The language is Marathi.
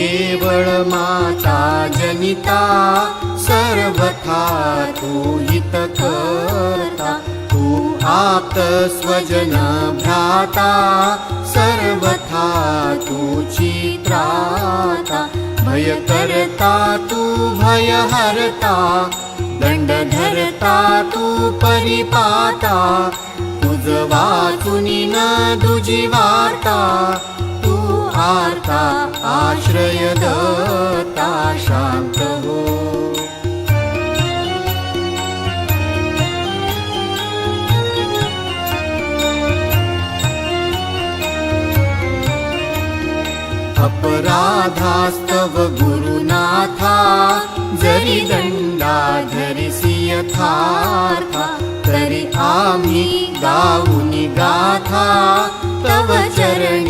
केवळ माता जनिता सर्वथा तू हित करता तू आप्त स्वजन भ्राता सर्वथा तूची त्राता भय करता तू भय हरता दंड धरता तू परिपाता तुझ वाचुनी न दुजी वार्ता तू आर्ता आश्रय दत्ता शांत हो अपराधास्तव गुरुनाथा जरी दंडा धरिसी यथार्था तरी आम्ही गाऊनी गाथा तव चरणी